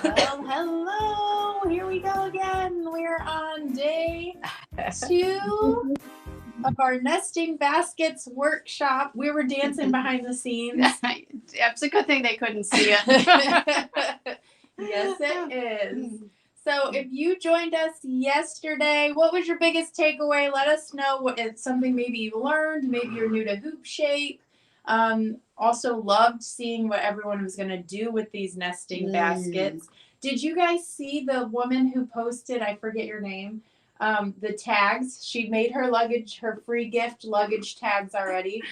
Well, hello. Here we go again. We're on day 2 of our nesting baskets workshop. We were dancing behind the scenes. It's a good thing they couldn't see it. Yes, it is. So if you joined us yesterday, what was your biggest takeaway? Let us know what it's something maybe you learned. Maybe you're new to hoop shape. Also loved seeing what everyone was going to do with these nesting baskets. Did you guys see the woman who posted, I forget your name, the tags? She made her luggage, her free gift luggage tags already.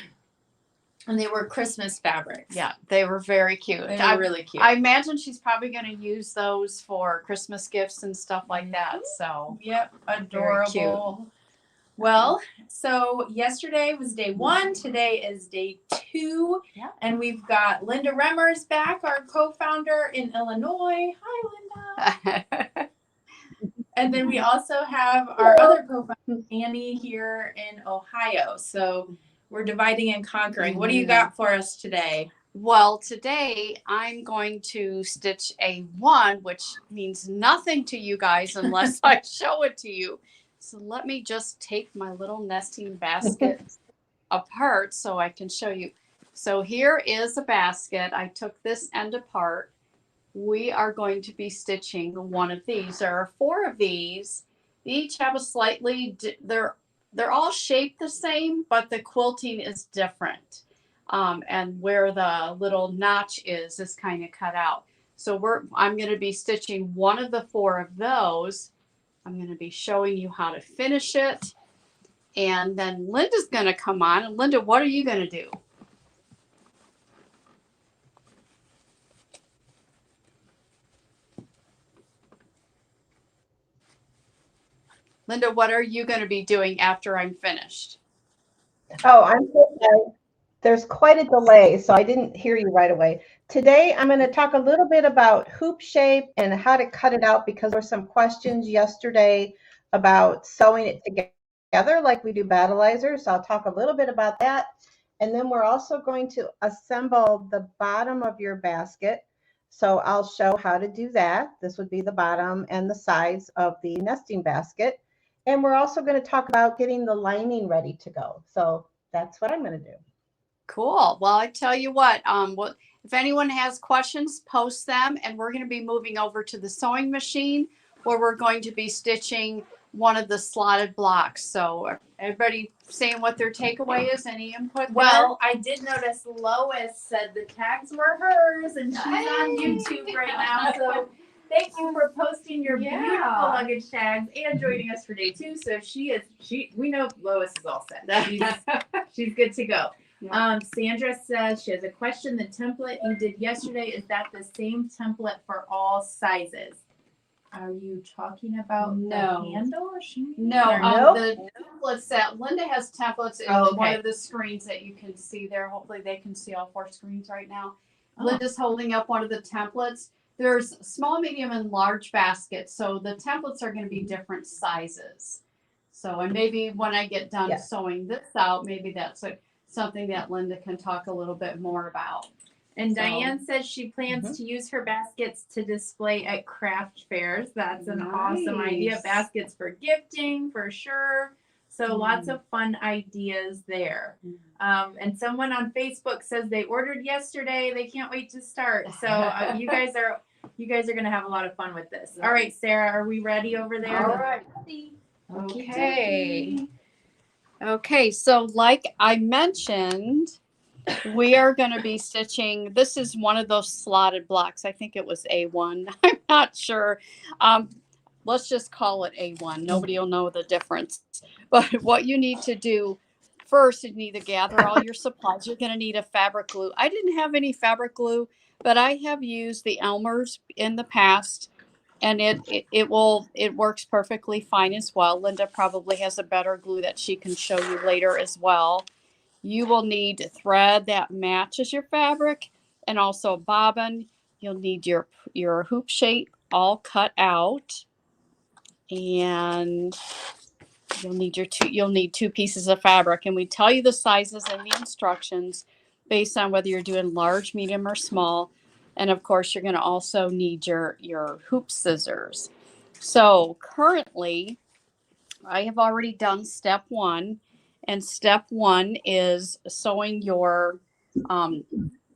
And they were Christmas fabrics. Yeah, they were very cute. They were really cute. I imagine she's probably going to use those for Christmas gifts and stuff like that. So, yep, adorable. Well, so yesterday was day 1. Today is day 2. Yeah. And we've got Lynda Remmers back, our co-founder in Illinois. Hi, Lynda. And then we also have our other co-founder, Annie, here in Ohio. So we're dividing and conquering. What do you got for us today? Well, today I'm going to stitch a 1, which means nothing to you guys unless I show it to you. So let me just take my little nesting basket apart so I can show you. So here is a basket. I took this end apart. We are going to be stitching one of these. There are 4 of these. They each have a slightly, they're all shaped the same, but the quilting is different. And where the little notch is kind of cut out. So I'm going to be stitching one of the 4 of those. I'm going to be showing you how to finish it. And then Lynda's going to come on. And Lynda, what are you going to do? Lynda, what are you going to be doing after I'm finished? Oh, I'm so sorry. There's quite a delay, so I didn't hear you right away. Today, I'm going to talk a little bit about hoop shape and how to cut it out because there were some questions yesterday about sewing it together like we do battleizers. So I'll talk a little bit about that. And then we're also going to assemble the bottom of your basket. So I'll show how to do that. This would be the bottom and the sides of the nesting basket. And we're also going to talk about getting the lining ready to go. So that's what I'm going to do. Cool. Well, I tell you what, if anyone has questions, post them, and we're going to be moving over to the sewing machine where we're going to be stitching one of the slotted blocks. So everybody saying what their takeaway is? Any input there? Well, I did notice Lois said the tags were hers, and she's on YouTube right now. So thank you for posting your beautiful luggage tags and joining us for day 2. So we know Lois is all set. She's good to go. Sandra says she has a question. The template you did yesterday, is that the same template for all sizes? Are you talking about the handle? No, the templates that Lynda has templates in one of the screens that you can see there. Hopefully they can see all 4 screens right now. Lynda's holding up one of the templates. There's small, medium, and large baskets. So the templates are going to be different sizes. So, and maybe when I get done sewing this out, maybe that's something that Lynda can talk a little bit more about. And Diane says she plans to use her baskets to display at craft fairs. That's an awesome idea. Baskets for gifting, for sure. So lots of fun ideas there. And someone on Facebook says they ordered yesterday. They can't wait to start. So you guys are going to have a lot of fun with this. All right, Sarah, are we ready over there? All right. Okay, so like I mentioned, we are going to be stitching, this is one of those slotted blocks. I think it was A1. I'm not sure. Let's just call it A1. Nobody will know the difference. But what you need to do first, you need to gather all your supplies. You're going to need a fabric glue. I didn't have any fabric glue, but I have used the Elmer's in the past. And it works perfectly fine as well. Lynda probably has a better glue that she can show you later as well. You will need thread that matches your fabric and also bobbin. You'll need your hoop shape all cut out. And you'll need 2 pieces of fabric. And we tell you the sizes in the instructions based on whether you're doing large, medium, or small. And of course, you're going to also need your hoop scissors. So currently, I have already done step 1. And step 1 is sewing your,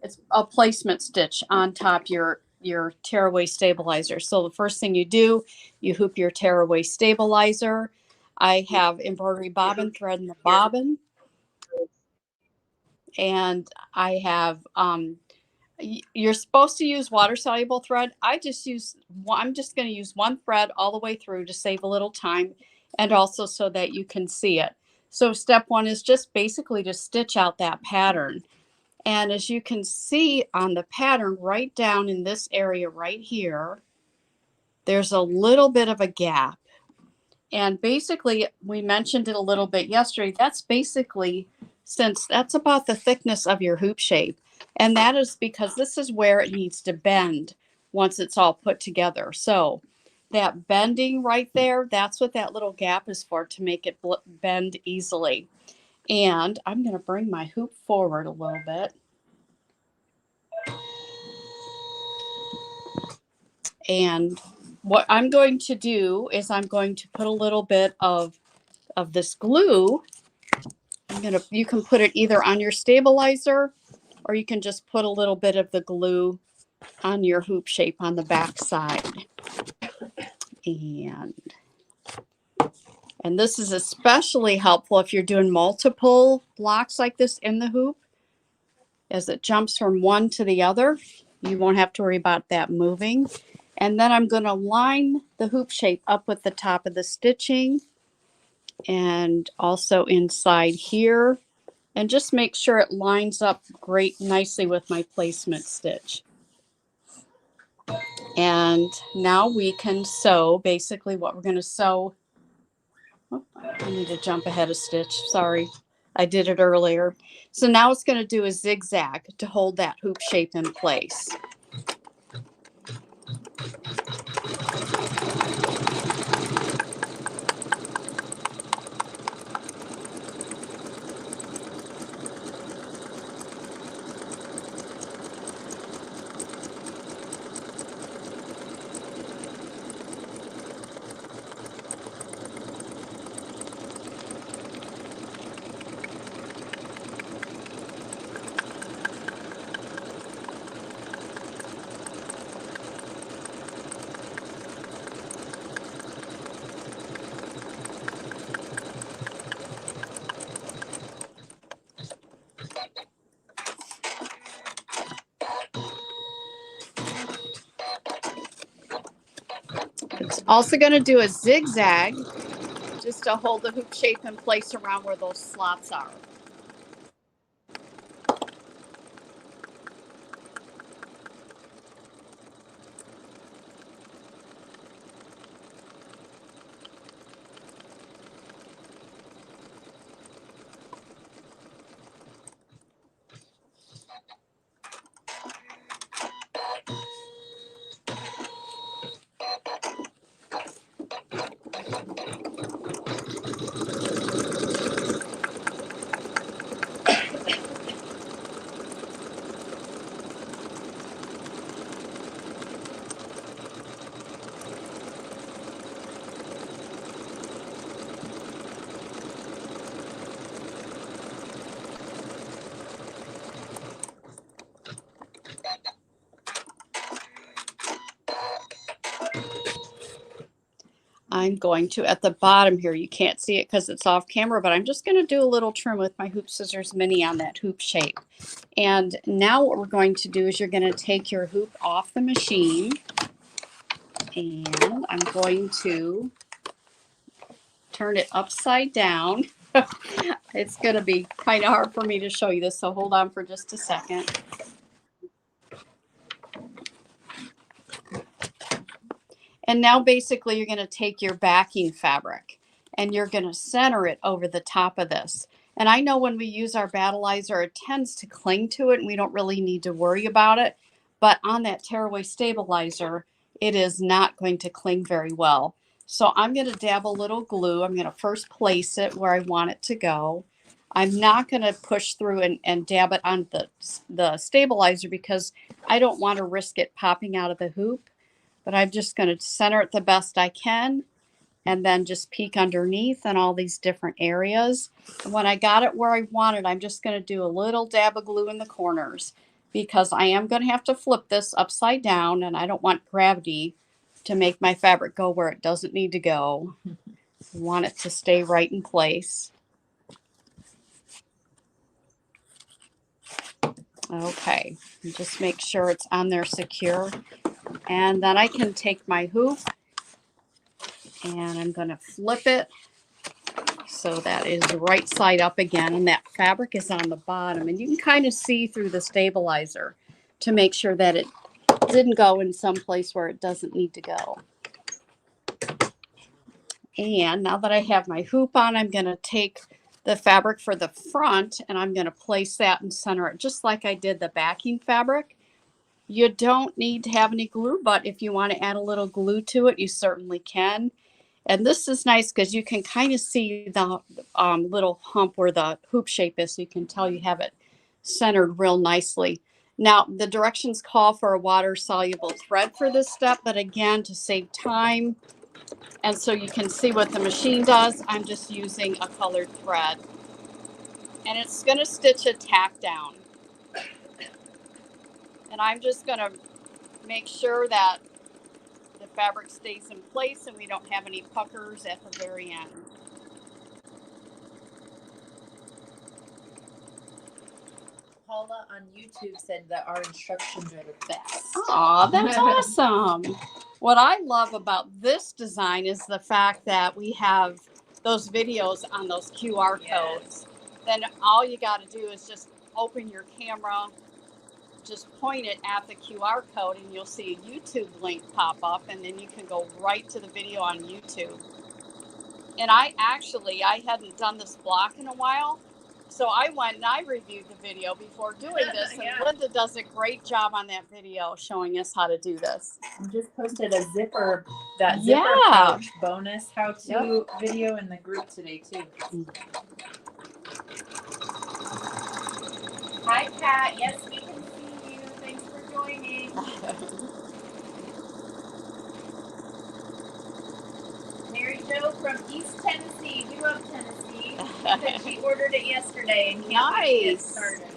it's a placement stitch on top your tearaway stabilizer. So the first thing you do, you hoop your tearaway stabilizer. I have embroidery bobbin thread in the bobbin. And I have, you're supposed to use water soluble thread. I'm just going to use 1 thread all the way through to save a little time and also so that you can see it. So step 1 is just basically to stitch out that pattern. And as you can see on the pattern right down in this area right here, there's a little bit of a gap. And basically, we mentioned it a little bit yesterday. That's basically, since that's about the thickness of your hoop shape. And that is because this is where it needs to bend once it's all put together. So that bending right there, that's what that little gap is for, to make it bend easily. And I'm going to bring my hoop forward a little bit. And what I'm going to do is I'm going to put a little bit of this glue. You can put it either on your stabilizer, or you can just put a little bit of the glue on your hoop shape on the back side. And this is especially helpful if you're doing multiple blocks like this in the hoop. As it jumps from one to the other, you won't have to worry about that moving. And then I'm going to line the hoop shape up with the top of the stitching and also inside here, and just make sure it lines up great nicely with my placement stitch. And now we can sew. Basically what we're going to sew, oh, I need to jump ahead a stitch, sorry, I did it earlier. So now it's going to do a zigzag to hold that hoop shape in place. It's also going to do a zigzag just to hold the hoop shape in place around where those slots are. I'm going to, at the bottom here, you can't see it because it's off camera, but I'm just going to do a little trim with my Hoop Scissors Mini on that hoop shape. And now what we're going to do is you're going to take your hoop off the machine, and I'm going to turn it upside down. It's going to be kind of hard for me to show you this, so hold on for just a second. And now basically you're going to take your backing fabric and you're going to center it over the top of this. And I know when we use our battleizer, it tends to cling to it and we don't really need to worry about it. But on that tearaway stabilizer, it is not going to cling very well. So I'm going to dab a little glue. I'm going to first place it where I want it to go. I'm not going to push through and dab it on the stabilizer because I don't want to risk it popping out of the hoop. But I'm just going to center it the best I can and then just peek underneath in all these different areas. And when I got it where I want it, I'm just going to do a little dab of glue in the corners because I am going to have to flip this upside down and I don't want gravity to make my fabric go where it doesn't need to go. I want it to stay right in place. Okay, and just make sure it's on there secure. And then I can take my hoop and I'm going to flip it so that is right side up again. And that fabric is on the bottom. And you can kind of see through the stabilizer to make sure that it didn't go in some place where it doesn't need to go. And now that I have my hoop on, I'm going to take the fabric for the front and I'm going to place that and center it just like I did the backing fabric. You don't need to have any glue, but if you want to add a little glue to it, you certainly can. And this is nice because you can kind of see the little hump where the hoop shape is, so you can tell you have it centered real nicely. Now, the directions call for a water-soluble thread for this step, but again, to save time, and so you can see what the machine does, I'm just using a colored thread. And it's going to stitch a tack down. And I'm just going to make sure that the fabric stays in place and we don't have any puckers at the very end. Paula on YouTube said that our instructions are the best. Aw, that's awesome. What I love about this design is the fact that we have those videos on those QR codes. Then all you got to do is just open your camera, just point it at the QR code, and you'll see a YouTube link pop up, and then you can go right to the video on YouTube. And I hadn't done this block in a while, so I went and I reviewed the video before doing this, and Lynda does a great job on that video showing us how to do this. I just posted a zipper pouch bonus how-to video in the group today too. Hi Pat, yes we can see you. Thanks for joining. Mary Jo from East Tennessee. We love Tennessee. Said she ordered it yesterday and can't wait to get started.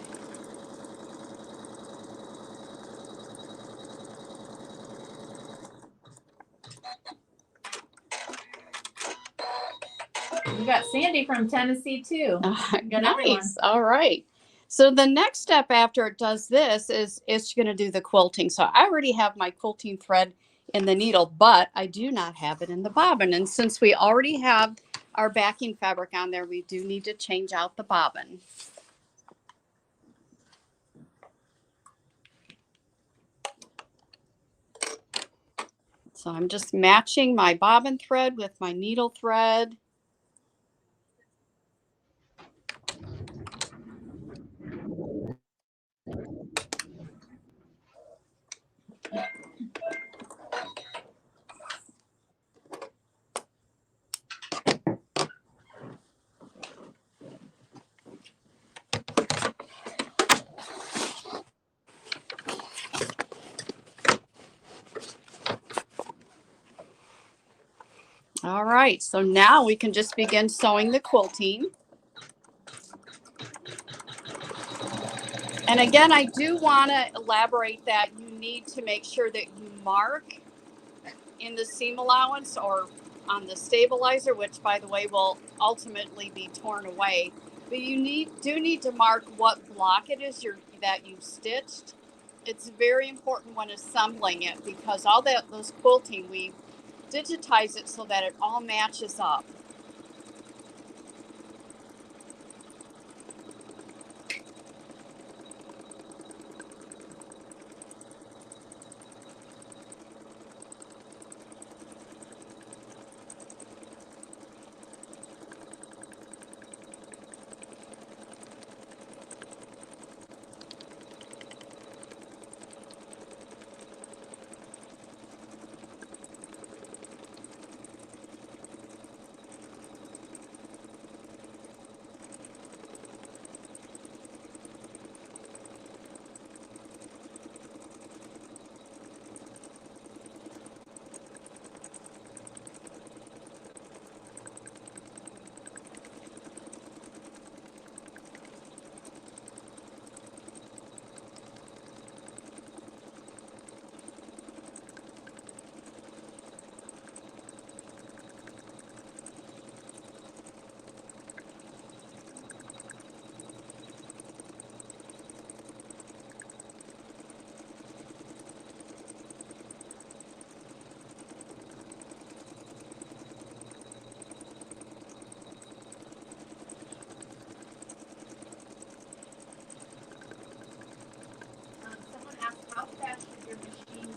We got Sandy from Tennessee too. Nice. All right. So the next step after it does this is it's going to do the quilting. So I already have my quilting thread in the needle, but I do not have it in the bobbin. And since we already have our backing fabric on there, we do need to change out the bobbin. So I'm just matching my bobbin thread with my needle thread. All right, so now we can just begin sewing the quilting. And again, I do want to elaborate that you need to make sure that you mark in the seam allowance or on the stabilizer, which by the way will ultimately be torn away. But you do need to mark what block it is that you've stitched. It's very important when assembling it because all those quilting, we digitize it so that it all matches up.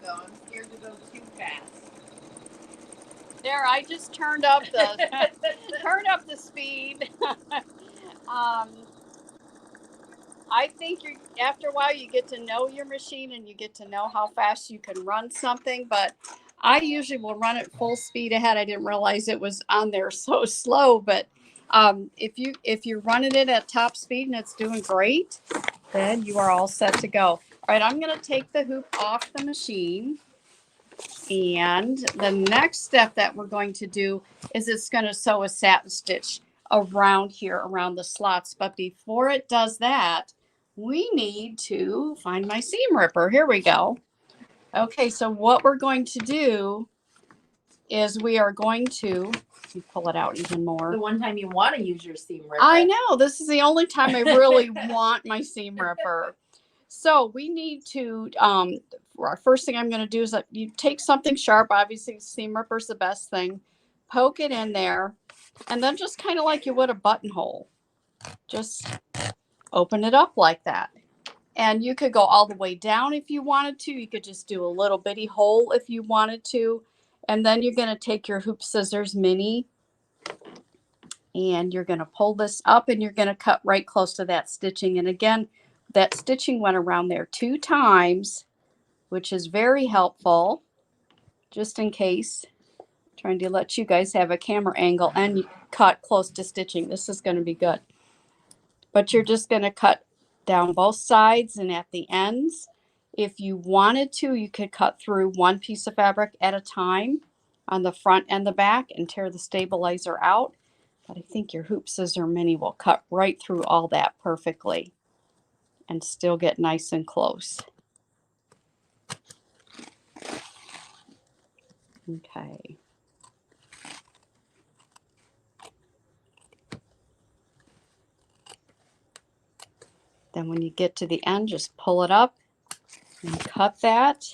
I'm scared to go too fast. There, I just turned up the speed. I think after a while you get to know your machine and you get to know how fast you can run something. But I usually will run it full speed ahead. I didn't realize it was on there so slow. But if you're running it at top speed and it's doing great, then you are all set to go. All right, I'm going to take the hoop off the machine. And the next step that we're going to do is it's going to sew a satin stitch around here, around the slots. But before it does that, we need to find my seam ripper. Here we go. Okay, so what we're going to do is we are going to, let me pull it out even more. The one time you want to use your seam ripper. I know, this is the only time I really want my seam ripper. So we need to, our first thing I'm going to do is you take something sharp, obviously seam ripper's the best thing, poke it in there, and then just kind of like you would a buttonhole, just open it up like that. And you could go all the way down if you wanted to. You could just do a little bitty hole if you wanted to. And then you're going to take your hoop scissors mini and you're going to pull this up and you're going to cut right close to that stitching. And again, that stitching went around there 2 times, which is very helpful, just in case. Trying to let you guys have a camera angle and you cut close to stitching. This is going to be good. But you're just going to cut down both sides and at the ends. If you wanted to, you could cut through one piece of fabric at a time on the front and the back and tear the stabilizer out. But I think your hoop scissor mini will cut right through all that perfectly and still get nice and close. Okay. Then when you get to the end, just pull it up and cut that.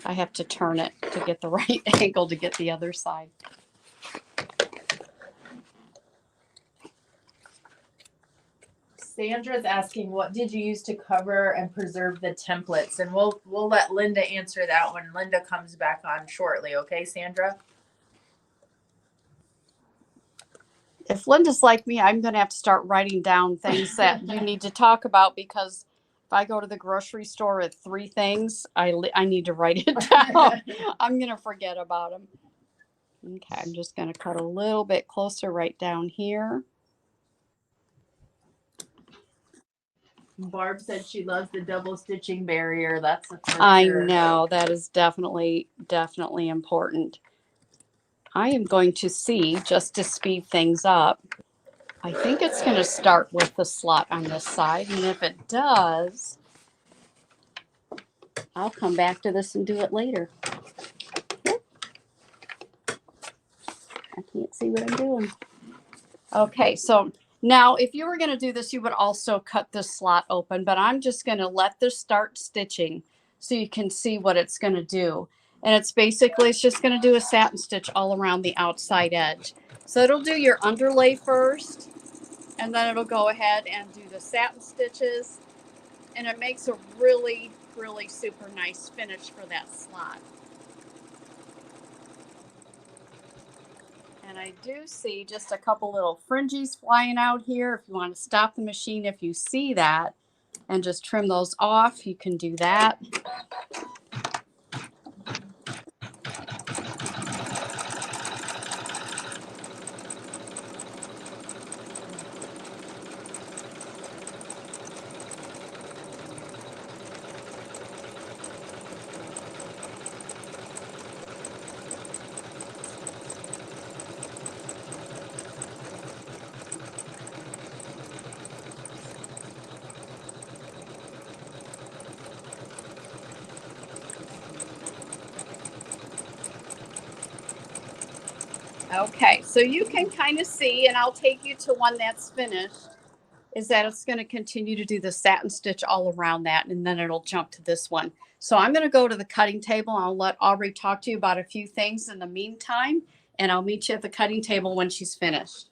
I have to turn it to get the right angle to get the other side. Sandra's asking, what did you use to cover and preserve the templates? And we'll let Lynda answer that when Lynda comes back on shortly. Okay, Sandra? If Lynda's like me, I'm going to have to start writing down things that you need to talk about, because if I go to the grocery store with 3 things, I need to write it down. I'm going to forget about them. Okay, I'm just going to cut a little bit closer right down here. Barb said she loves the double stitching barrier. That's for I sure. know, that is definitely important. I am going to see, just to speed things up, I think it's going to start with the slot on this side. And if it does, I'll come back to this and do it later. I can't see what I'm doing. Okay, so now if you were going to do this, you would also cut the slot open, but I'm just going to let this start stitching so you can see what it's going to do. And it's just going to do a satin stitch all around the outside edge. So it'll do your underlay first, and then it'll go ahead and do the satin stitches. And it makes a really, really super nice finish for that slot. And I do see just a couple little fringes flying out here. If you want to stop the machine, if you see that, and just trim those off, you can do that. Okay, so you can kind of see, and I'll take you to one that's finished, is that it's going to continue to do the satin stitch all around that, and then it'll jump to this one. So I'm going to go to the cutting table. I'll let Aubrey talk to you about a few things in the meantime, and I'll meet you at the cutting table when she's finished.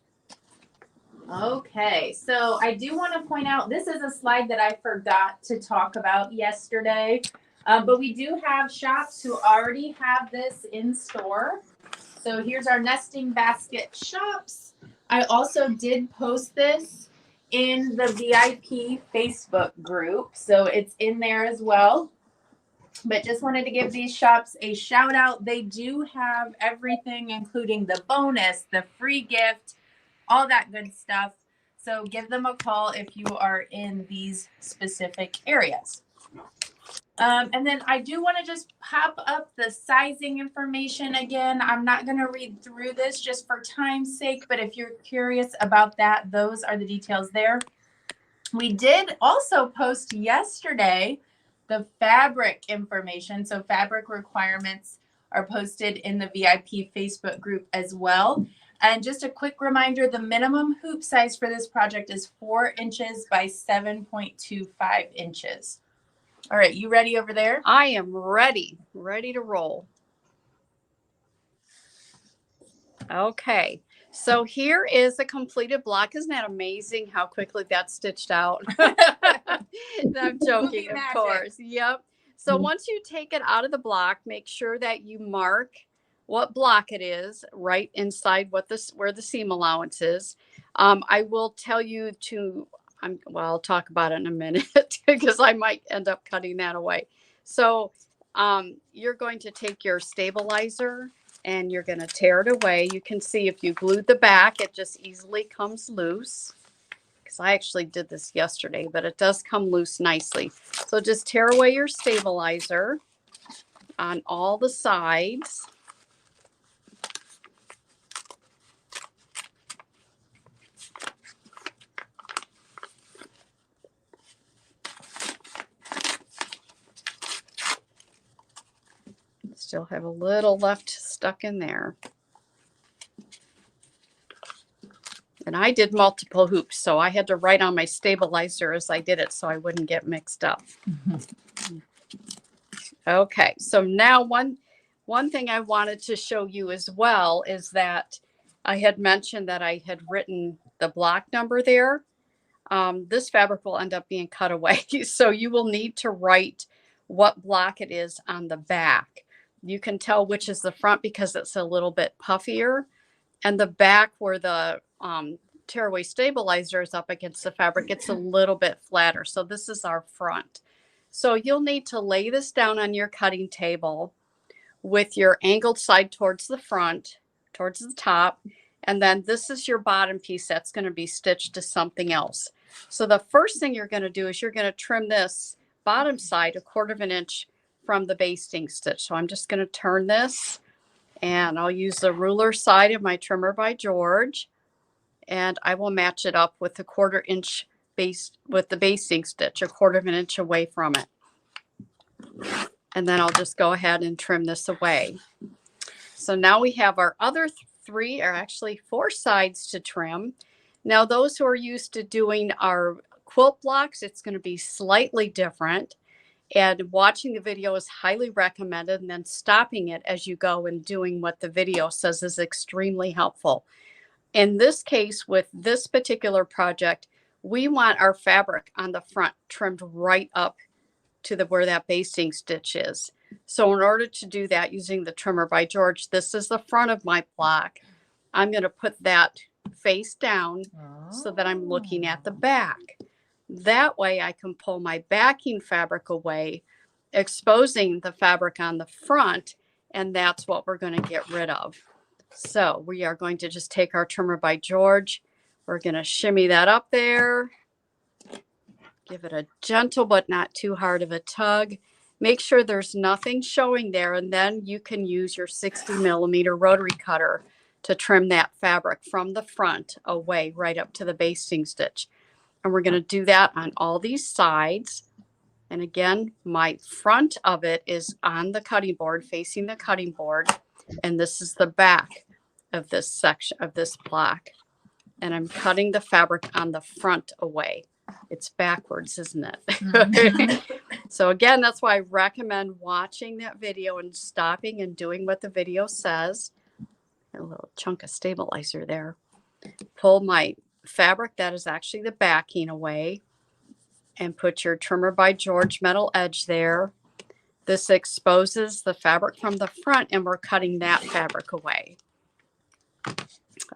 Okay, so I do want to point out, this is a slide that I forgot to talk about yesterday, but we do have shops who already have this in store. So here's our nesting basket shops. I also did post this in the VIP Facebook group. So it's in there as well. But just wanted to give these shops a shout out. They do have everything, including the bonus, the free gift, all that good stuff. So give them a call if you are in these specific areas. And then I do want to just pop up the sizing information again. I'm not going to read through this just for time's sake, but if you're curious about that, those are the details there. We did also post yesterday the fabric information. So fabric requirements are posted in the VIP Facebook group as well. And just a quick reminder, the minimum hoop size for this project is 4 inches by 7.25 inches. All right, you ready over there? I am ready to roll. Okay, so here is a completed block. Isn't that amazing how quickly that's stitched out? I'm joking, of course. Yep. So once you take it out of the block, make sure that you mark what block it is right inside where the seam allowance is. I will tell you to, well, I'll talk about it in a minute because I might end up cutting that away. So you're going to take your stabilizer and you're going to tear it away. You can see if you glued the back, it just easily comes loose. Because I actually did this yesterday, but it does come loose nicely. So just tear away your stabilizer on all the sides. Still have a little left stuck in there. And I did multiple hoops, so I had to write on my stabilizer as I did it so I wouldn't get mixed up. Okay, so now one thing I wanted to show you as well is that I had mentioned that I had written the block number there. This fabric will end up being cut away, so you will need to write what block it is on the back. You can tell which is the front because it's a little bit puffier, and the back where the tearaway stabilizer is up against the fabric, it's a little bit flatter. So this is our front. So you'll need to lay this down on your cutting table with your angled side towards the front, towards the top. And then this is your bottom piece that's going to be stitched to something else. So the first thing you're going to do is you're going to trim this bottom side 1/4 inch from the basting stitch. So I'm just going to turn this and I'll use the ruler side of my trimmer by George. And I will match it up with 1/4 inch base with the basting stitch, 1/4 inch away from it. And then I'll just go ahead and trim this away. So now we have our other 3 or actually 4 sides to trim. Now those who are used to doing our quilt blocks, it's going to be slightly different. And watching the video is highly recommended, and then stopping it as you go and doing what the video says is extremely helpful. In this case, with this particular project, we want our fabric on the front trimmed right up to where that basting stitch is. So in order to do that using the trimmer by George, this is the front of my block. I'm going to put that face down so that I'm looking at the back. That way I can pull my backing fabric away, exposing the fabric on the front, and that's what we're going to get rid of. So we are going to just take our trimmer by George. We're going to shimmy that up there. Give it a gentle but not too hard of a tug. Make sure there's nothing showing there, and then you can use your 60mm rotary cutter to trim that fabric from the front away right up to the basting stitch. And we're going to do that on all these sides. And again, my front of it is on the cutting board, facing the cutting board. And this is the back of this section of this block. And I'm cutting the fabric on the front away. It's backwards, isn't it? Mm-hmm. So again, that's why I recommend watching that video and stopping and doing what the video says. A little chunk of stabilizer there. Pull my fabric that is actually the backing away and put your trimmer by George metal edge there. This exposes the fabric from the front, and we're cutting that fabric away.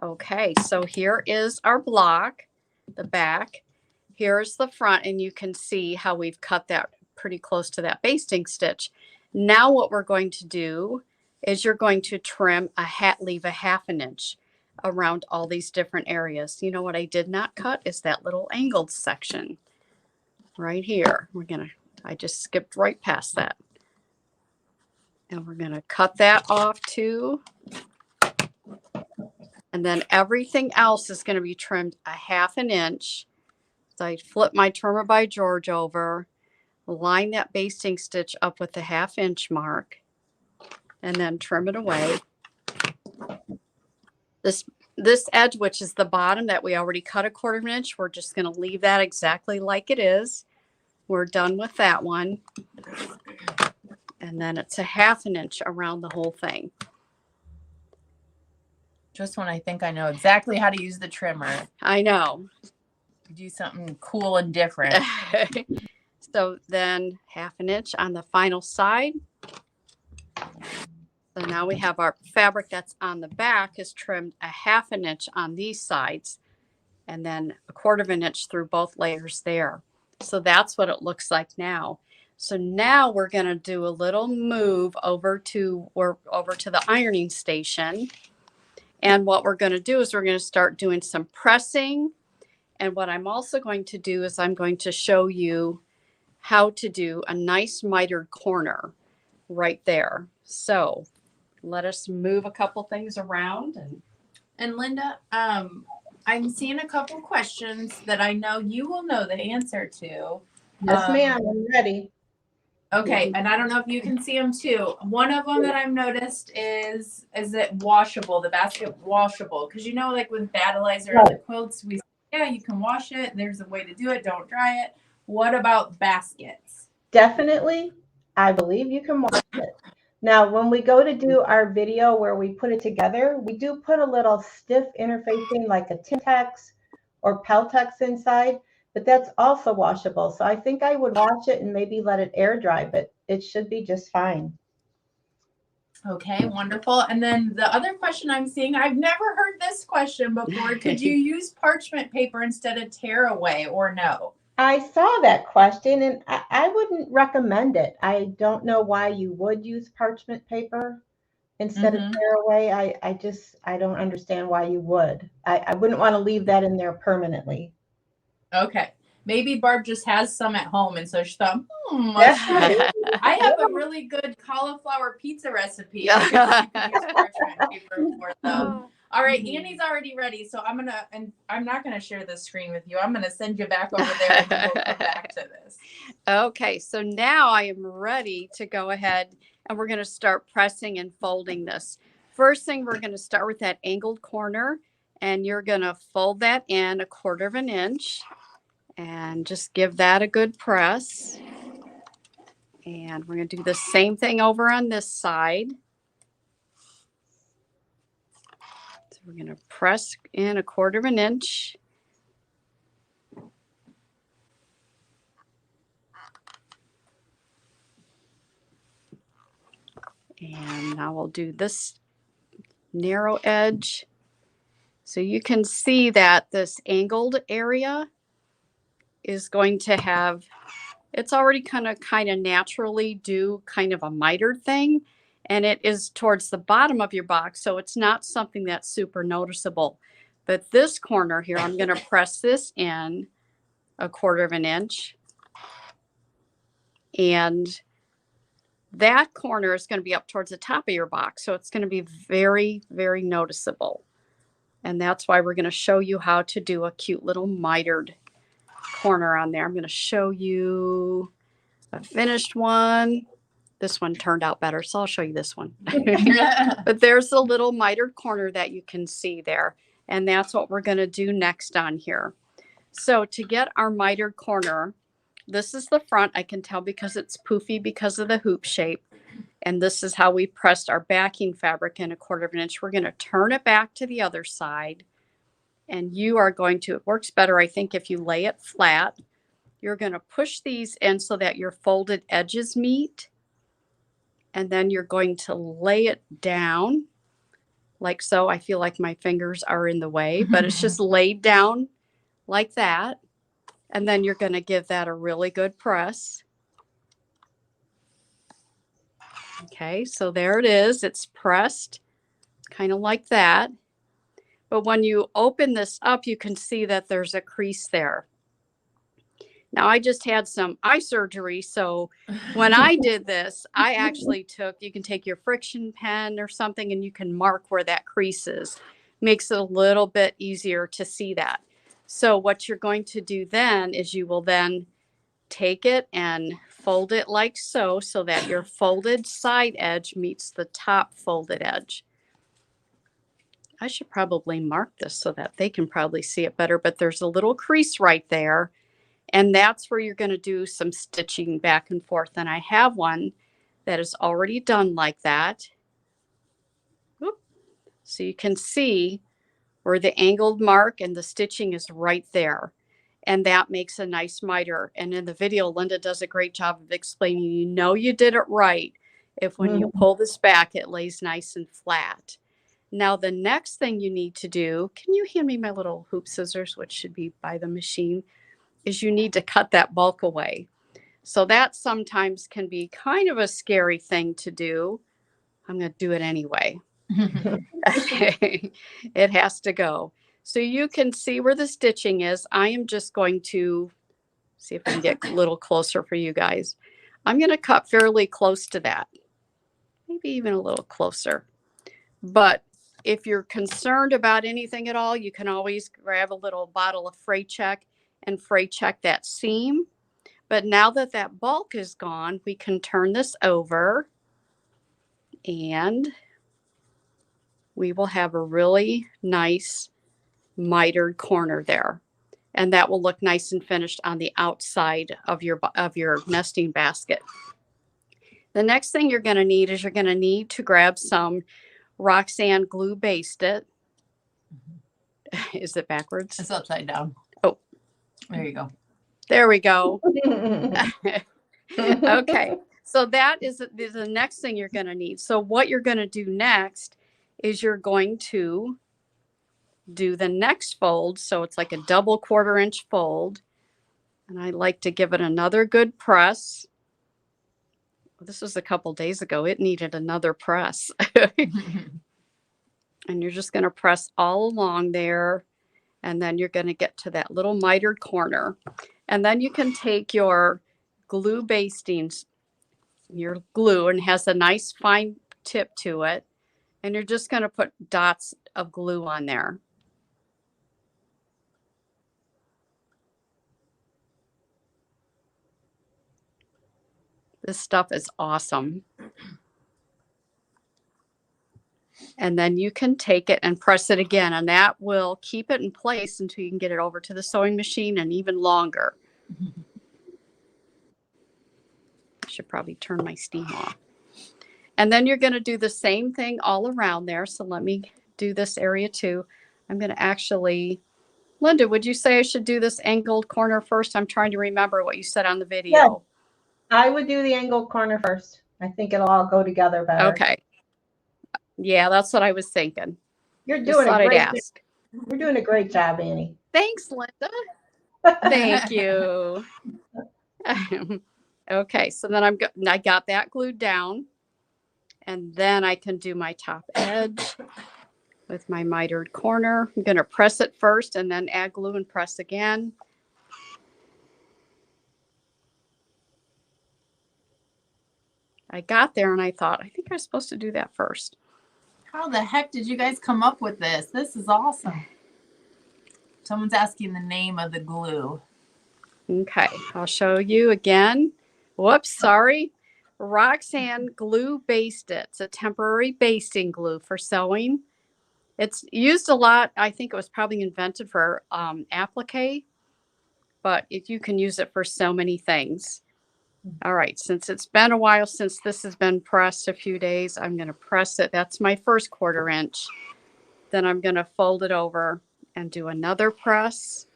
Okay, so here is our block. the back. Here's the front, and you can see how we've cut that pretty close to that basting stitch. Now what we're going to do is you're going to trim leave a 1/2 inch around all these different areas. You know what I did not cut is that little angled section right here. I just skipped right past that. And we're gonna cut that off too. And then everything else is gonna be trimmed a 1/2 inch. So I flip my trimmer by George over, line that basting stitch up with the 1/2 inch mark, and then trim it away. This edge, which is the bottom that we already cut a 1/4 inch, we're just going to leave that exactly like it is. We're done with that one. And then it's a 1/2 inch around the whole thing. Just when I think I know exactly how to use the trimmer, I know. do something cool and different. So then 1/2 inch on the final side. So now we have our fabric that's on the back is trimmed a 1/2 inch on these sides, and then a 1/4 inch through both layers there. So that's what it looks like now. So now we're going to do a little move over to the ironing station. And what we're going to do is we're going to start doing some pressing. And what I'm also going to do is I'm going to show you how to do a nice mitered corner right there. So let us move a couple things around. And Lynda, I'm seeing a couple questions that I know you will know the answer to. Yes, ma'am, I'm ready. Okay, and I don't know if you can see them too. One of them that I've noticed is it washable, the basket washable? Because you know, like with Battleizer and the quilts, you can wash it. There's a way to do it. Don't dry it. What about baskets? Definitely, I believe you can wash it. Now, when we go to do our video where we put it together, we do put a little stiff interfacing like a Tintex or Peltex inside, but that's also washable. So I think I would wash it and maybe let it air dry, but it should be just fine. Okay, wonderful. And then the other question I'm seeing, I've never heard this question before. Could you use parchment paper instead of tearaway or no? I saw that question and I wouldn't recommend it. I don't know why you would use parchment paper instead of tearaway. I don't understand why you would. I wouldn't want to leave that in there permanently. Okay. Maybe Barb just has some at home and so she thought, That's right. I have a really good cauliflower pizza recipe. You can use parchment paper for them. All right, Annie's already ready, so I'm not gonna share this screen with you. I'm gonna send you back over there and then we'll come back to this. Okay, so now I am ready to go ahead and we're going to start pressing and folding this. First thing, we're going to start with that angled corner, and you're going to fold that in a 1/4 inch and just give that a good press. And we're going to do the same thing over on this side. So we're going to press in a 1/4 inch. And now we'll do this narrow edge. So you can see that this angled area is going to have, it's already kind of naturally do kind of a mitered thing. And it is towards the bottom of your box. So it's not something that's super noticeable. But this corner here, I'm going to press this in a 1/4 inch. And that corner is going to be up towards the top of your box. So it's going to be very, very noticeable. And that's why we're going to show you how to do a cute little mitered corner on there. I'm going to show you a finished one. This one turned out better, so I'll show you this one. But there's a little mitered corner that you can see there. And that's what we're going to do next on here. So to get our mitered corner, this is the front. I can tell because it's poofy because of the hoop shape. And this is how we pressed our backing fabric in a 1/4 inch. We're going to turn it back to the other side. And you are going to, it works better, I think, if you lay it flat. You're going to push these in so that your folded edges meet. And then you're going to lay it down like so. I feel like my fingers are in the way, but it's just laid down like that. And then you're going to give that a really good press. Okay, so there it is. It's pressed kind of like that. But when you open this up, you can see that there's a crease there. Now, I just had some eye surgery, so when I did this, I actually you can take your friction pen or something and you can mark where that crease is. Makes it a little bit easier to see that. So what you're going to do then is you will then take it and fold it like so that your folded side edge meets the top folded edge. I should probably mark this so that they can probably see it better, but there's a little crease right there. And that's where you're going to do some stitching back and forth. And I have one that is already done like that. Oop. So you can see where the angled mark and the stitching is right there. And that makes a nice miter. And in the video, Lynda does a great job of explaining, you know you did it right if when you pull this back, it lays nice and flat. Now, the next thing you need to do, can you hand me my little hoop scissors, which should be by the machine, is you need to cut that bulk away. So that sometimes can be kind of a scary thing to do. I'm going to do it anyway. It has to go. So you can see where the stitching is. I am just going to see if I can get a little closer for you guys. I'm going to cut fairly close to that, maybe even a little closer. But if you're concerned about anything at all, you can always grab a little bottle of fray check and fray check that seam. But now that that bulk is gone, we can turn this over and we will have a really nice mitered corner there. And that will look nice and finished on the outside of your nesting basket. The next thing you're going to need is you're going to need to grab some Roxanne glue based it. Is it backwards? It's upside down. Oh, there you go. There we go. Okay. So that is the next thing you're going to need. So what you're going to do next is you're going to do the next fold. So it's like a double 1/4 inch fold. And I like to give it another good press. This was a couple days ago. It needed another press. And you're just going to press all along there. And then you're going to get to that little mitered corner. And then you can take your glue bastings, your glue, and it has a nice fine tip to it. And you're just going to put dots of glue on there. This stuff is awesome. And then you can take it and press it again, and that will keep it in place until you can get it over to the sewing machine and even longer. I should probably turn my steam off. And then you're going to do the same thing all around there. So let me do this area too. I'm going to actually, Lynda, would you say I should do this angled corner first? I'm trying to remember what you said on the video. Yeah, I would do the angled corner first. I think it'll all go together better. Okay. Yeah, that's what I was thinking. You're doing a great job. Ask. You're doing a great job, Annie. Thanks, Lynda. Thank you. Okay, so then I got that glued down, and then I can do my top edge with my mitered corner. I'm going to press it first and then add glue and press again. I got there and I thought, I think I was supposed to do that first. How the heck did you guys come up with this? This is awesome. Someone's asking the name of the glue. Okay, I'll show you again. Whoops, sorry. Roxanne glue based it. It's a temporary basting glue for sewing. It's used a lot. I think it was probably invented for applique, but you can use it for so many things. All right, since it's been a while since this has been pressed, a few days, I'm going to press it. That's my first 1/4 inch. Then I'm going to fold it over and do another press.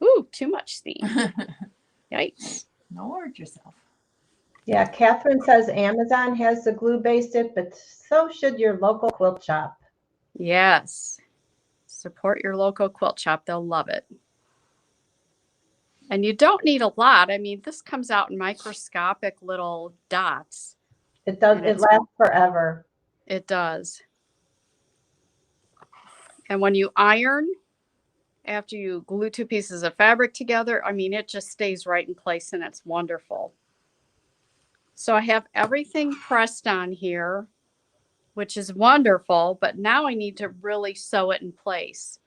Ooh, too much steam. Yikes. Don't hurt yourself. Yeah, Catherine says Amazon has the glue-based it, but so should your local quilt shop. Yes. Support your local quilt shop. They'll love it. And you don't need a lot. I mean, this comes out in microscopic little dots. It does, And it lasts forever. It does. And when you iron, after you glue two pieces of fabric together, I mean, it just stays right in place and it's wonderful. So I have everything pressed on here, which is wonderful, but now I need to really sew it in place.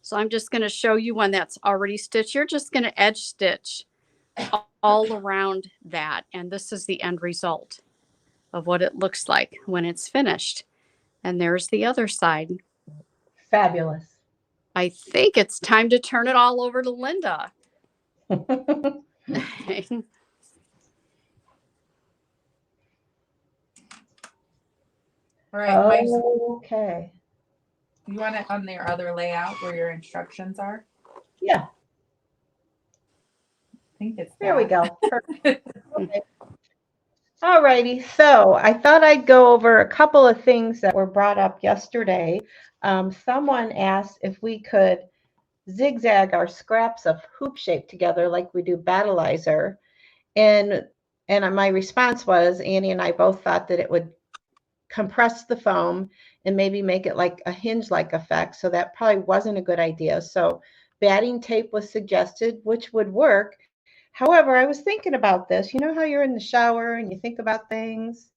So I'm just going to show you when that's already stitched. You're just going to edge stitch all around that. And this is the end result of what it looks like when it's finished. And there's the other side. Fabulous. I think it's time to turn it all over to Lynda. All right, Mike, Okay. you want it on their other layout where your instructions are? Yeah, I think it's there we that. go. Perfect. Okay. All righty. So I thought I'd go over a couple of things that were brought up yesterday. Someone asked if we could zigzag our scraps of hoop shape together like we do battleizer. And my response was, Annie and I both thought that it would compress the foam and maybe make it like a hinge-like effect. So that probably wasn't a good idea. So batting tape was suggested, which would work. However, I was thinking about this. You know how you're in the shower and you think about things?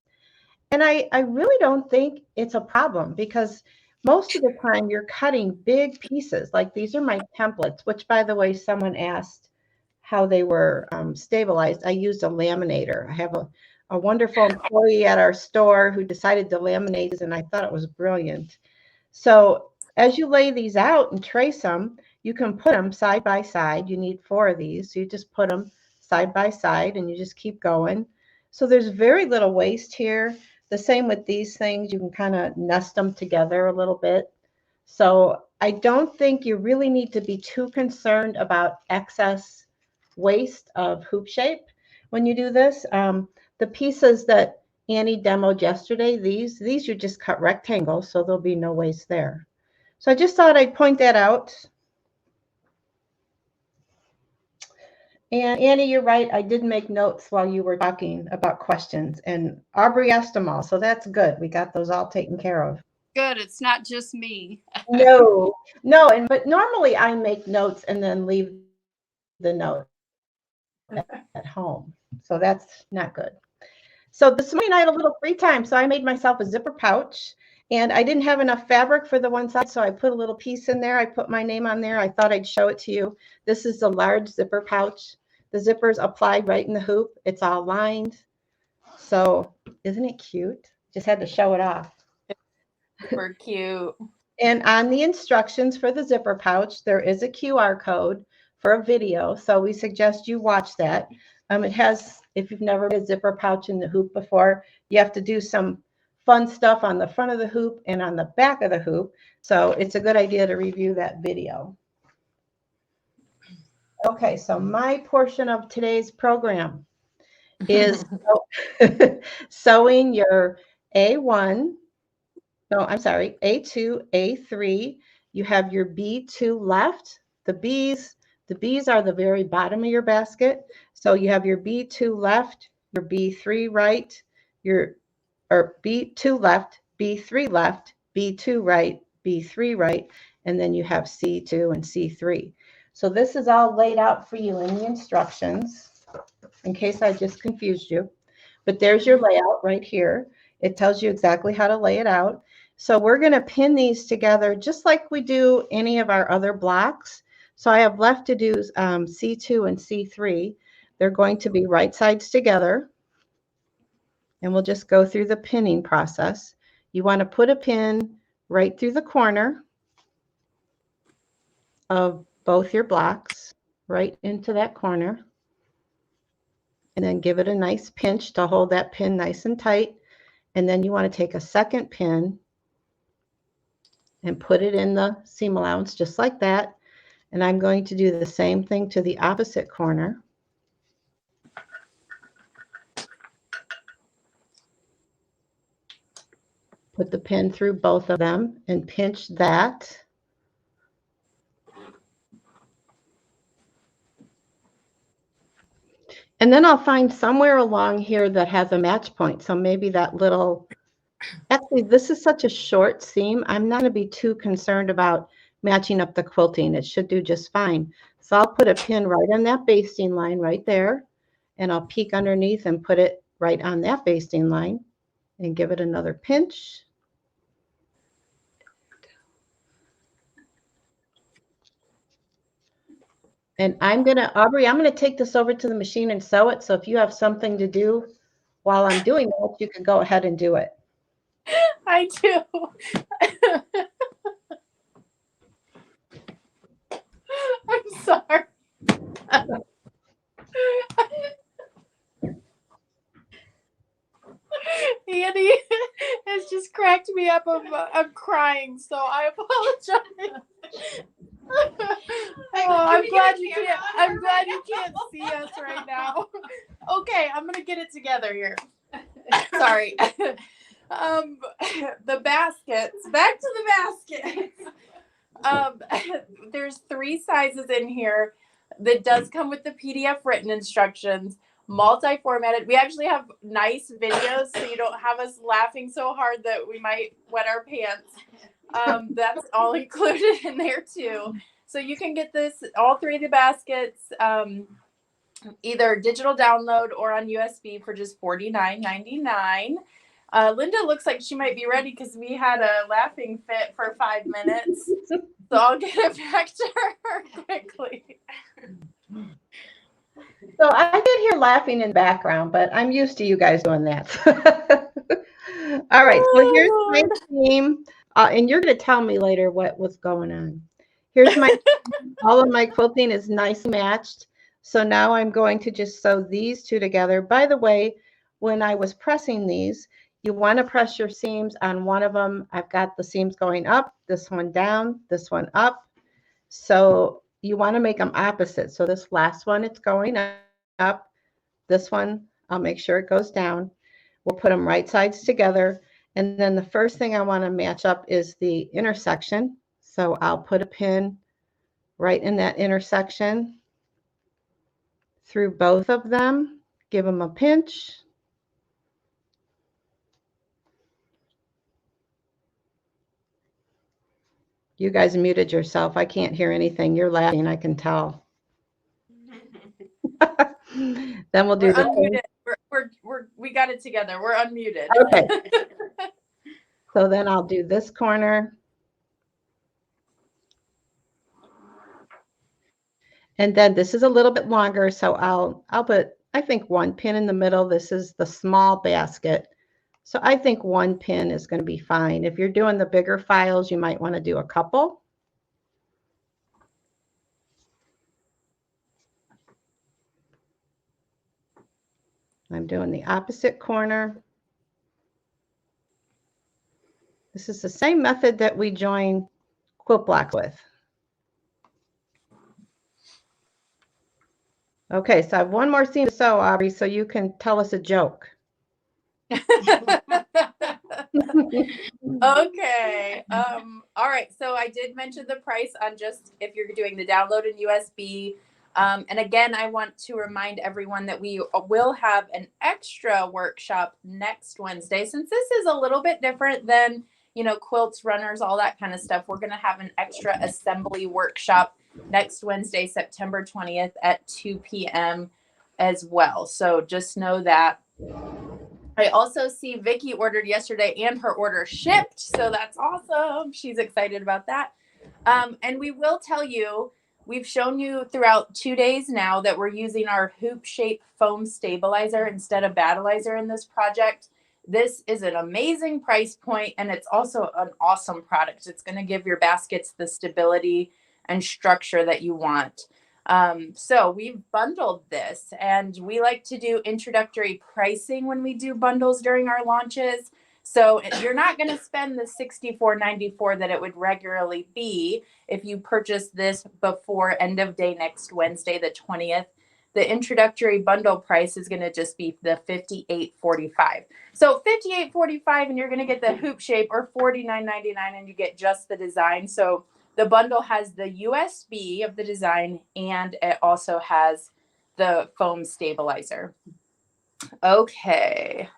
And I really don't think it's a problem because most of the time you're cutting big pieces. Like these are my templates, which by the way, someone asked how they were stabilized. I used a laminator. I have a wonderful employee at our store who decided to laminate these, and I thought it was brilliant. So as you lay these out and trace them, you can put them side by side. You need 4 of these. So you just put them side by side and you just keep going. So there's very little waste here. The same with these things. You can kind of nest them together a little bit. So I don't think you really need to be too concerned about excess waste of hoop shape when you do this. The pieces that Annie demoed yesterday, these you just cut rectangles, so there'll be no waste there. So I just thought I'd point that out. And Annie, you're right. I did make notes while you were talking about questions, and Aubrey asked them all, so that's good. We got those all taken care of. Good. It's not just me. No, but normally I make notes and then leave the note at home. So that's not good. So this morning I had a little free time, so I made myself a zipper pouch, and I didn't have enough fabric for the one side, so I put a little piece in there. I put my name on there. I thought I'd show it to you. This is the large zipper pouch. The zipper's applied right in the hoop. It's all lined. So isn't it cute? Just had to show it off. Super cute. And on the instructions for the zipper pouch, there is a QR code for a video. So we suggest you watch that. It has, if you've never made a zipper pouch in the hoop before, you have to do some fun stuff on the front of the hoop and on the back of the hoop. So it's a good idea to review that video. Okay, so my portion of today's program is sewing your A1. No, I'm sorry, A2, A3. You have your B2 left. The B's are the very bottom of your basket. So you have your B2 left, your B3 right, or B2 left, B3 left, B2 right, B3 right, and then you have C2 and C3. So this is all laid out for you in the instructions, in case I just confused you. But there's your layout right here. It tells you exactly how to lay it out. So we're going to pin these together just like we do any of our other blocks. So I have left to do C2 and C3. They're going to be right sides together. And we'll just go through the pinning process. You want to put a pin right through the corner of both your blocks, right into that corner. And then give it a nice pinch to hold that pin nice and tight. And then you want to take a second pin and put it in the seam allowance just like that. And I'm going to do the same thing to the opposite corner. Put the pin through both of them and pinch that. And then I'll find somewhere along here that has a match point. So maybe that little, actually, this is such a short seam. I'm not going to be too concerned about matching up the quilting. It should do just fine. So I'll put a pin right on that basting line right there. And I'll peek underneath and put it right on that basting line and give it another pinch. And Aubrey, I'm going to take this over to the machine and sew it. So if you have something to do while I'm doing that, you can go ahead and do it. I do. I'm sorry. Andy has just cracked me up. I'm crying, so I apologize. I'm glad you can't see us right now. Okay, I'm gonna get it together here. Sorry. The baskets. Back to the baskets. There's 3 sizes in here. That does come with the PDF written instructions, multi-formatted. We actually have nice videos, so you don't have us laughing so hard that we might wet our pants. That's all included in there too. So you can get this, all 3 of the baskets, either digital download or on USB for just $49.99. Lynda looks like she might be ready because we had a laughing fit for 5 minutes. So I'll get it back to her quickly. So I did hear laughing in the background, but I'm used to you guys doing that. All right, so here's my theme, and you're going to tell me later what was going on. Here's my, all of my quilting is nicely matched. So now I'm going to just sew these 2 together. By the way, when I was pressing these, you want to press your seams on one of them. I've got the seams going up, this one down, this one up. So you want to make them opposite. So this last one, it's going up. This one, I'll make sure it goes down. We'll put them right sides together. And then the first thing I want to match up is the intersection. So I'll put a pin right in that intersection through both of them. Give them a pinch. You guys muted yourself. I can't hear anything. You're laughing, I can tell. Then we'll do the unmuted. We got it together. We're unmuted. Okay. So then I'll do this corner. And then this is a little bit longer, so I'll put, I think, 1 pin in the middle. This is the small basket. So I think 1 pin is going to be fine. If you're doing the bigger files, you might want to do a couple. I'm doing the opposite corner. This is the same method that we join quilt block with. Okay, so I have 1 more seam to sew, Aubrey, so you can tell us a joke. Okay. All right. So I did mention the price on just if you're doing the download in USB. And again, I want to remind everyone that we will have an extra workshop next Wednesday. Since this is a little bit different than, quilts, runners, all that kind of stuff, we're going to have an extra assembly workshop next Wednesday, September 20th at 2 p.m. as well. So just know that. I also see Vicky ordered yesterday and her order shipped. So that's awesome. She's excited about that. And we will tell you, we've shown you throughout 2 days now that we're using our hoop shape foam stabilizer instead of battleizer in this project. This is an amazing price point, and it's also an awesome product. It's going to give your baskets the stability and structure that you want. So we've bundled this, and we like to do introductory pricing when we do bundles during our launches. So you're not going to spend the $64.94 that it would regularly be if you purchase this before end of day next Wednesday, the 20th. the introductory bundle price is going to just be the $58.45. So $58.45, and you're going to get the hoop shape, or $49.99, and you get just the design. So the bundle has the USB of the design, and it also has the foam stabilizer. Okay.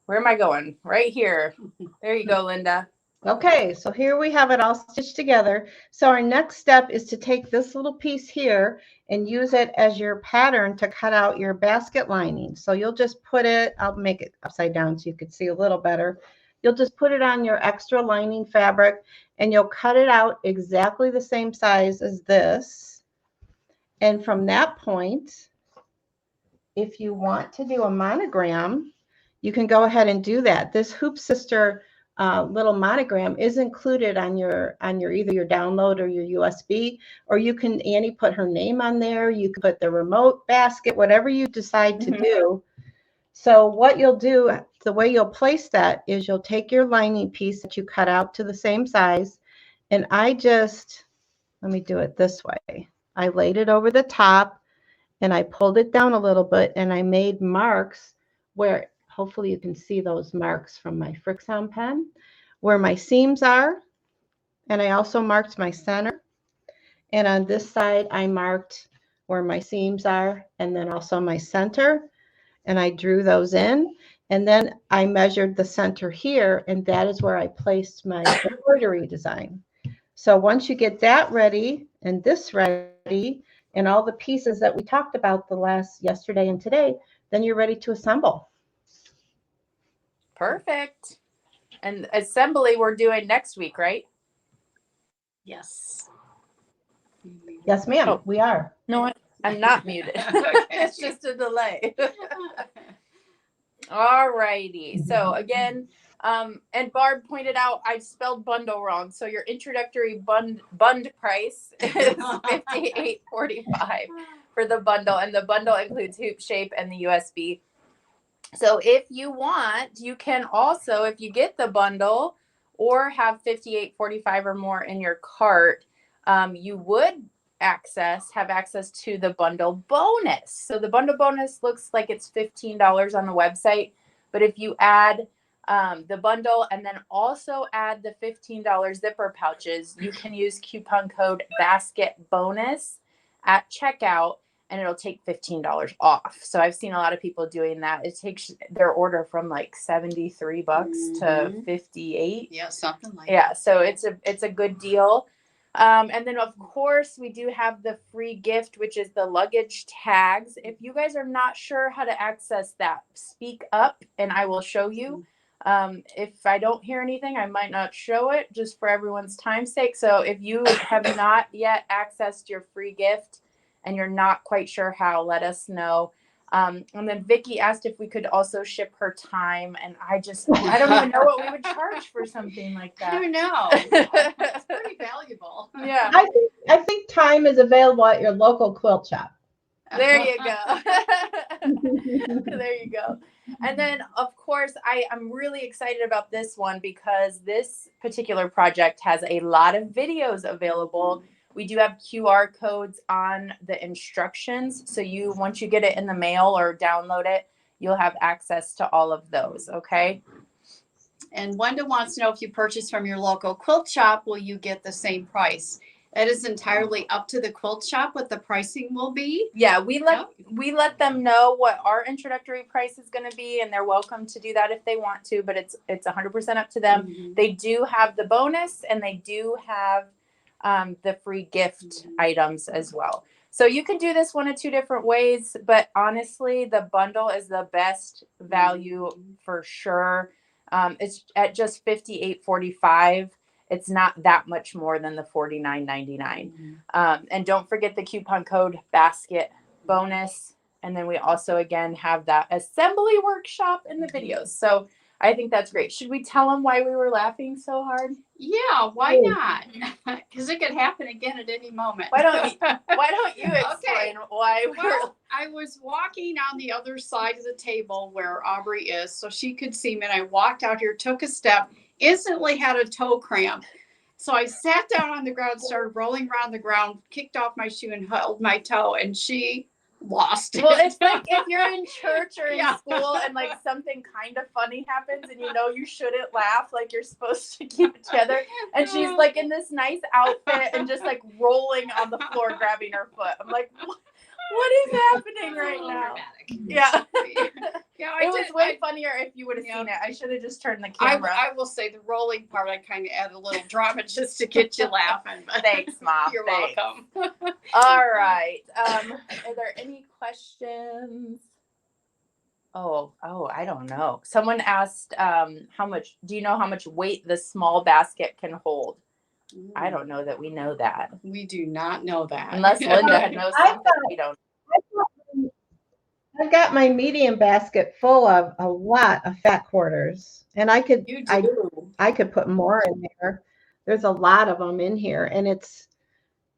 Where am I going? Right here. There you go, Lynda. Okay, so here we have it all stitched together. So our next step is to take this little piece here and use it as your pattern to cut out your basket lining. So you'll just put it, I'll make it upside down so you can see a little better. You'll just put it on your extra lining fabric and you'll cut it out exactly the same size as this. And from that point, if you want to do a monogram, you can go ahead and do that. This Hoop Sister little monogram is included on your either your download or your USB, or you can, Annie put her name on there. You can put the remote basket, whatever you decide to do. So what you'll do, the way you'll place that is you'll take your lining piece that you cut out to the same size, and let me do it this way. I laid it over the top and I pulled it down a little bit, and I made marks where, hopefully you can see those marks from my Frixon pen, where my seams are. And I also marked my center. And on this side, I marked where my seams are, and then also my center. And I drew those in. And then I measured the center here, and that is where I placed my embroidery design. So once you get that ready and this ready, and all the pieces that we talked about yesterday and today, then you're ready to assemble. Perfect. And assembly we're doing next week, right? Yes. Yes, ma'am, Oh. we are. No, I'm not muted. It's just a delay. All righty. So again, and Barb pointed out I spelled bundle wrong. So your introductory bund price is $58.45 for the bundle, and the bundle includes hoop shape and the USB. So if you want, you can also, if you get the bundle or have $58.45 or more in your cart, you would have access to the bundle bonus. So the bundle bonus looks like it's $15 on the website, but if you add the bundle and then also add the $15 zipper pouches, you can use coupon code BASKETBONUS at checkout, and it'll take $15 off. So I've seen a lot of people doing that. It takes their order from like $73 to $58. Yeah, something like Yeah, that. so it's a good deal. And then of course we do have the free gift, which is the luggage tags. If you guys are not sure how to access that, speak up and I will show you. If I don't hear anything, I might not show it, just for everyone's time's sake. So if you have not yet accessed your free gift and you're not quite sure how, let us know. And then Vicky asked if we could also ship her time, and I don't even know what we would charge for something like I that. don't know. It's pretty valuable. Yeah, I think time is available at your local quilt shop. there you go. There you go. And then of course I'm really excited about this one because this particular project has a lot of videos available. We do have QR codes on the instructions. So once you get it in the mail or download it, you'll have access to all of those. Okay. And Wanda wants to know, if you purchase from your local quilt shop, will you get the same price? That is entirely up to the quilt shop what the pricing will be. Yeah, we let them know what our introductory price is going to be, and they're welcome to do that if they want to, but it's 100% up to them. Mm-hmm. They do have the bonus, and they do have the free gift items as well. So you can do this one of two different ways, but honestly, the bundle is the best value for sure. It's at just $58.45. It's not that much more than the $49.99. And don't forget the coupon code basket bonus. And then we also, again, have that assembly workshop in the videos. So I think that's great. Should we tell them why we were laughing so hard? Yeah, why not? Because it could happen again at any moment. Why don't you explain why? Well, I was walking on the other side of the table where Aubrey is, so she could see me. And I walked out here, took a step, instantly had a toe cramp. So I sat down on the ground, started rolling around the ground, kicked off my shoe and held my toe. And she lost. Well, it. it's like if you're in church or in Yeah. school and like something kind of funny happens and you know you shouldn't laugh, like you're supposed to keep it together. And she's like in this nice outfit and just like rolling on the floor, grabbing her foot. I'm like, what is happening right now? Dramatic. Yeah. Yeah, It was way funnier if you would have Yeah. seen it. I should have just turned the I camera. will say the rolling part, I kind of add a little drama just to get you laughing. But Thanks, Mom. you're Thanks. welcome. All right. Are there any questions? Oh, I don't know. Someone asked, do you know how much weight the small basket can hold? I don't know that we know that. We do not know that. Unless Lynda knows something we don't. I've got my medium basket full of a lot of fat quarters, and I could You do. I could put more in there. There's a lot of them in here, and it's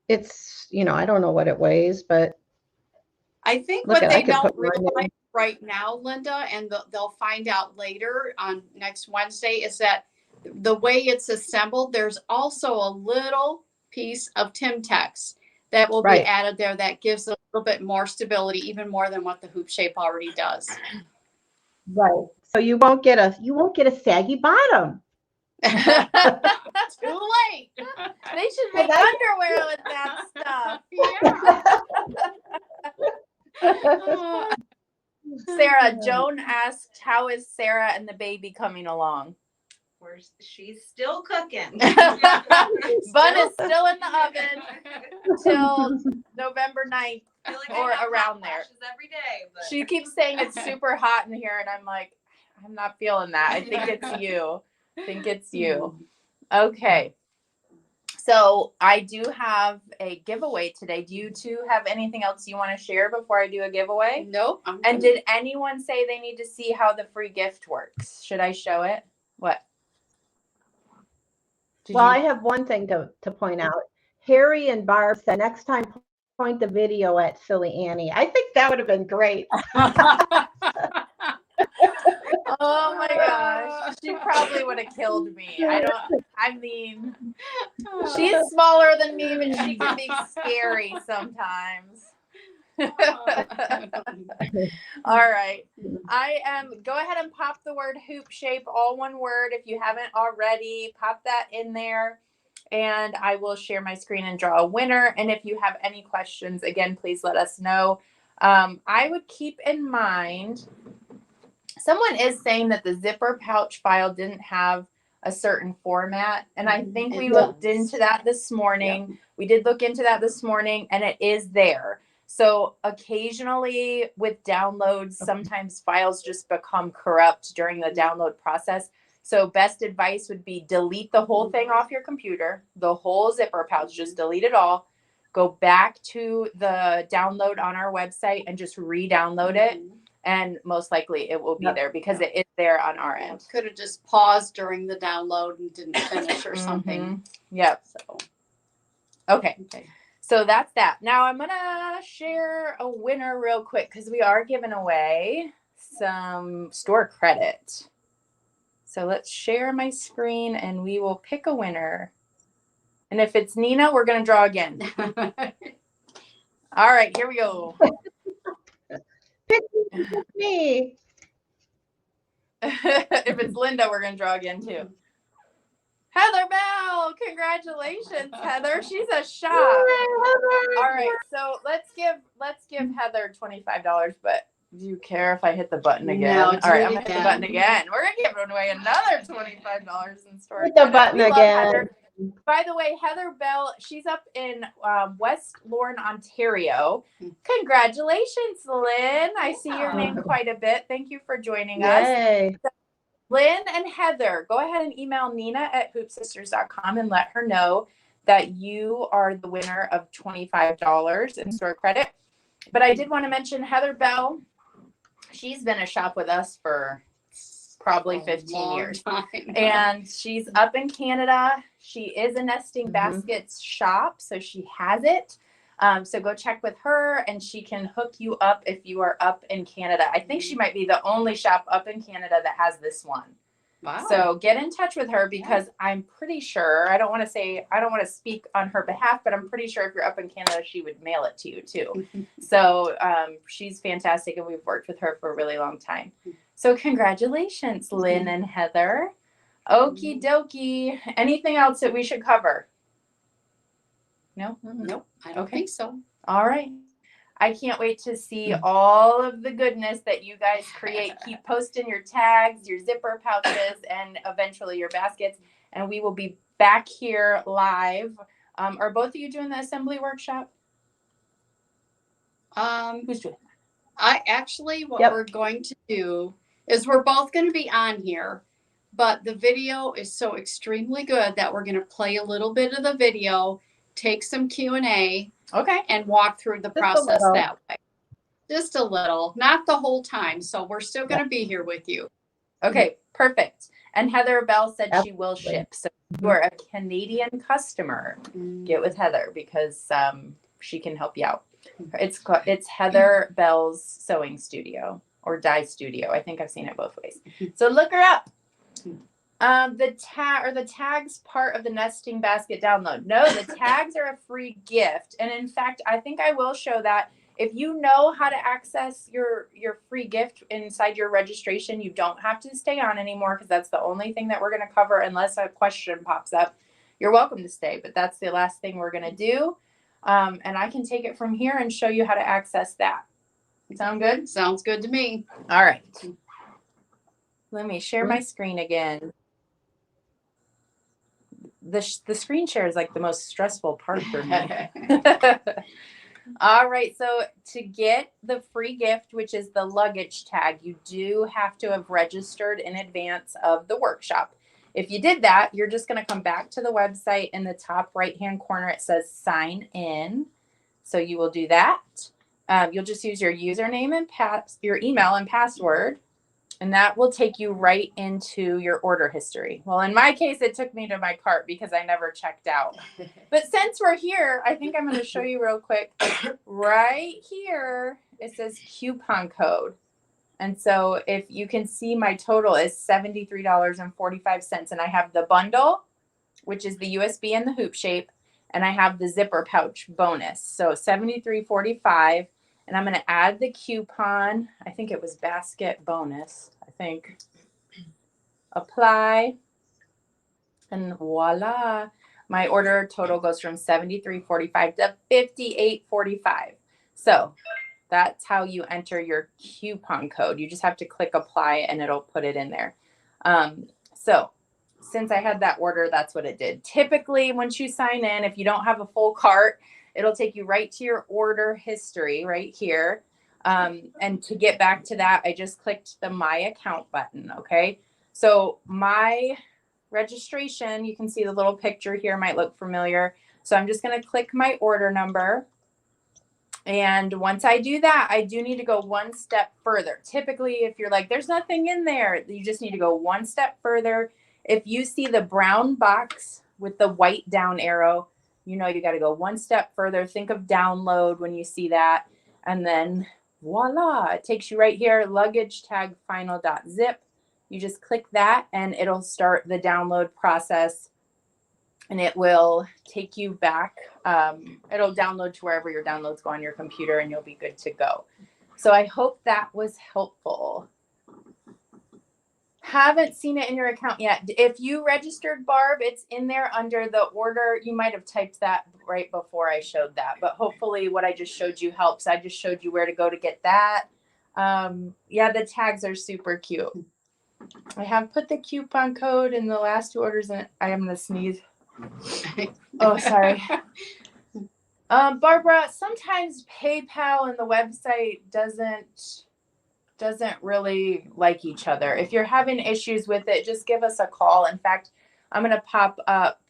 I don't know what it weighs, but I think look what at I they could don't put mine in. realize right now, Linda, and they'll find out later on next Wednesday, is that the way it's assembled, there's also a little piece of Timtex that will Right. be added there that gives a little bit more stability, even more than what the hoop shape already does. Right. So you won't get a saggy bottom. Too late. They should make Well, underwear with that stuff. Yeah. Sarah, Joan asked, how is Sarah and the baby coming along? She's still cooking. Bun is still in the oven till November 9th. I feel like or I have around hot there. flashes every day. But She keeps saying it's super hot in here, and I'm like, I'm not feeling that. I think it's you. Okay. So I do have a giveaway today. Do you two have anything else you want to share before I do a giveaway? Nope. And did anyone say they need to see how the free gift works? Should I show it? What? Well, I have one thing to point out. Harry and Barb said next time point the video at Silly Annie. I think that would have been great. Oh my gosh. She probably would have killed me. She's smaller than me, but she can be scary sometimes. All right. Go ahead and pop the word hoop shape, all one word. If you haven't already, pop that in there. And I will share my screen and draw a winner. And if you have any questions, again, please let us know. I would keep in mind, someone is saying that the zipper pouch file didn't have a certain format. And I think we looked into that this morning. Yep. We did look into that this morning, and it is there. So occasionally with downloads, sometimes files just become corrupt during the download process. So best advice would be delete the whole thing off your computer, the whole zipper pouch, just delete it all. Go back to the download on our website and just re-download it. And most likely it will be there because it is there on our end. Could have just paused during the download and didn't finish or something. Yep. So, okay. So that's that. Now I'm going to share a winner real quick because we are giving away some store credit. So let's share my screen and we will pick a winner. And if it's Nina, we're going to draw again. All right, here we go. Pick me. If it's Lynda, we're going to draw again too. Heather Bell, congratulations, Heather. She's a shop. All right, so let's give Heather $25, but do you care if I hit the button again? No, All right, I'm gonna hit the button again. We're gonna give away another $25 in store. Hit the button again. By the way, Heather Bell, she's up in West Lorne, Ontario. Congratulations, Lynn. I see your name quite a bit. Thank you for joining us. Lynn and Heather, go ahead and email Nina at hoopsisters.com and let her know that you are the winner of $25 in store credit. But I did want to mention Heather Bell. She's been a shop with us for probably 15 years. And she's up in Canada. She is a nesting baskets shop, so she has it. So go check with her and she can hook you up if you are up in Canada. I think she might be the only shop up in Canada that has this one. Wow. So get in touch with her because I'm pretty sure, I don't want to speak on her behalf, but I'm pretty sure if you're up in Canada, she would mail it to you too. So she's fantastic and we've worked with her for a really long time. So congratulations, Lynn and Heather. Okie dokie. Anything else that we should cover? No? Nope, I don't think so. All right. I can't wait to see all of the goodness that you guys create. Keep posting your tags, your zipper pouches, and eventually your baskets. And we will be back here live. Are both of you doing the assembly workshop? Who's doing that? What we're going to do is we're both going to be on here, but the video is so extremely good that we're going to play a little bit of the video, take some Q&A, Okay. and walk through the Just a process little. that way. Just a little, not the whole time. So we're still going to be here with you. Okay, perfect. And Heather Bell said she will Absolutely. ship. So if you are a Canadian customer, get with Heather because she can help you out. It's Heather Bell's Sewing Studio or Dye Studio. I think I've seen it both ways. So look her up. The tags part of the nesting basket download. No, the tags are a free gift. And in fact, I think I will show that. If you know how to access your free gift inside your registration, you don't have to stay on anymore because that's the only thing that we're going to cover unless a question pops up. You're welcome to stay, but that's the last thing we're going to do. And I can take it from here and show you how to access that. Sound good? Sounds good to me. All right. Let me share my screen again. The screen share is like the most stressful part for me. All right, so to get the free gift, which is the luggage tag, you do have to have registered in advance of the workshop. If you did that, you're just going to come back to the website. In the top right-hand corner, it says sign in. So you will do that. You'll just use your username and your email and password, and that will take you right into your order history. Well, in my case, it took me to my cart because I never checked out. But since we're here, I think I'm going to show you real quick. Right here, it says coupon code. And so if you can see, my total is $73.45. And I have the bundle, which is the USB and the hoop shape. And I have the zipper pouch bonus. So $73.45. And I'm going to add the coupon. I think it was basket bonus. I think. Apply. And voila. My order total goes from $73.45 to $58.45. So that's how you enter your coupon code. You just have to click apply and it'll put it in there. So since I had that order, that's what it did. Typically, once you sign in, if you don't have a full cart, it'll take you right to your order history right here. And to get back to that, I just clicked the My Account button, okay? So my registration, you can see the little picture here, might look familiar. So I'm just going to click my order number. And once I do that, I do need to go one step further. Typically, if you're like, there's nothing in there, you just need to go one step further. If you see the brown box with the white down arrow, you know you got to go one step further. Think of download when you see that. And then voila, it takes you right here, luggage tag final.zip. You just click that and it'll start the download process. And it will take you back. It'll download to wherever your downloads go on your computer and you'll be good to go. So I hope that was helpful. Haven't seen it in your account yet. If you registered, Barb, it's in there under the order. You might have typed that right before I showed that, but hopefully what I just showed you helps. I just showed you where to go to get that. Yeah, the tags are super cute. I have put the coupon code in the last two orders and I am going to sneeze. Oh, sorry. Barbara, sometimes PayPal and the website doesn't really like each other. If you're having issues with it, just give us a call. In fact, I'm going to pop up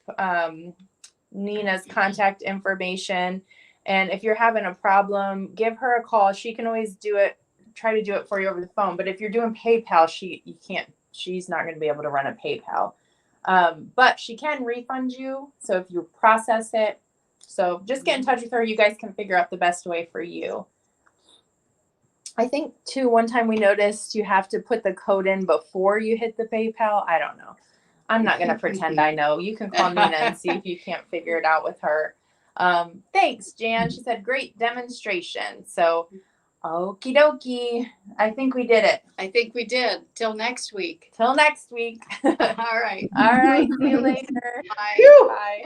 Nina's contact information. And if you're having a problem, give her a call. She can always try to do it for you over the phone. But if you're doing PayPal, she's not going to be able to run a PayPal. But she can refund you. So if you process it, so just get in touch with her. You guys can figure out the best way for you. I think too, one time we noticed you have to put the code in before you hit the PayPal. I don't know. I'm not going to pretend I know. You can call Nina and see if you can't figure it out with her. Thanks, Jan. She said, great demonstration. So, okie dokie. I think we did it. I think we did. Till next week. Till next week. All right. All right. See you later. Bye. Phew. Bye.